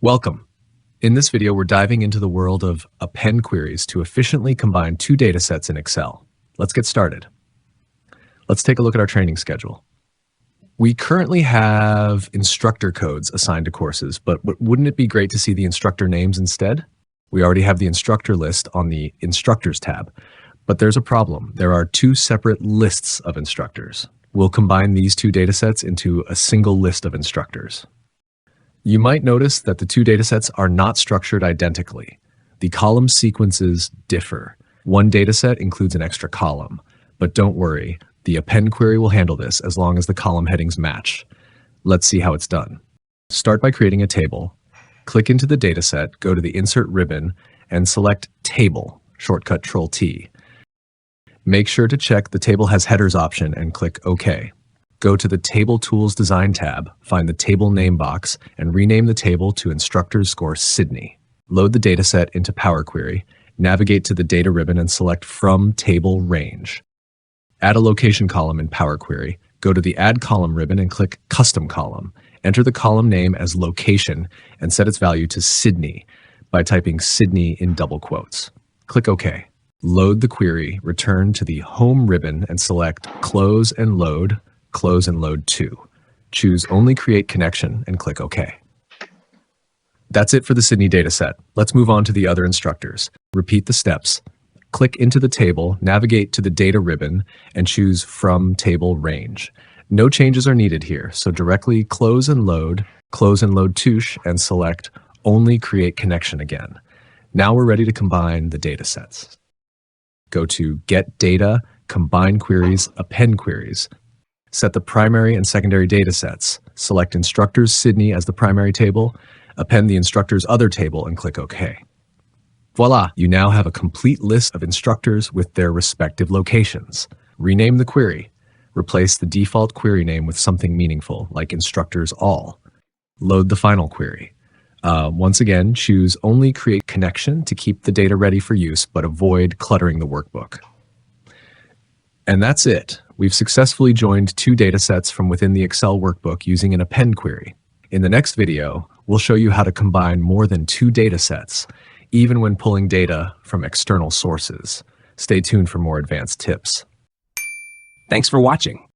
Welcome. In this video, we're diving into the world of append queries to efficiently combine two datasets in Excel. Let's get started. Let's take a look at our training schedule. We currently have instructor codes assigned to courses, but wouldn't it be great to see the instructor names instead? We already have the instructor list on the Instructors tab, but there's a problem. There are two separate lists of instructors. We'll combine these two datasets into a single list of instructors. You might notice that the two datasets are not structured identically. The column sequences differ. One dataset includes an extra column, but don't worry, the append query will handle this as long as the column headings match. Let's see how it's done. Start by creating a table. Click into the dataset, go to the Insert ribbon, and select Table, shortcut Control-T. Make sure to check the Table Has Headers option and click OK. Go to the Table Tools Design tab, find the Table Name box, and rename the table to Instructors Score Sydney. Load the dataset into Power Query, navigate to the Data ribbon and select From Table Range. Add a location column in Power Query, go to the Add Column ribbon and click Custom Column. Enter the column name as Location and set its value to Sydney by typing Sydney in double quotes. Click OK. Load the query, return to the Home ribbon and select Close and Load to. Choose Only Create Connection and click OK. That's it for the Sydney dataset. Let's move on to the other instructors. Repeat the steps. Click into the table, navigate to the Data ribbon, and choose From Table Range. No changes are needed here, so directly close and load touche, and select Only Create Connection again. Now we're ready to combine the datasets. Go to Get Data, Combine Queries, Append Queries. Set the primary and secondary datasets. Select Instructors Sydney as the primary table, append the instructors other table, and click OK. Voila! You now have a complete list of instructors with their respective locations. Rename the query. Replace the default query name with something meaningful, like Instructors All. Load the final query. Once again, choose Only Create Connection to keep the data ready for use, but avoid cluttering the workbook. And that's it. We've successfully joined two datasets from within the Excel workbook using an append query. In the next video, we'll show you how to combine more than two datasets, even when pulling data from external sources. Stay tuned for more advanced tips. Thanks for watching.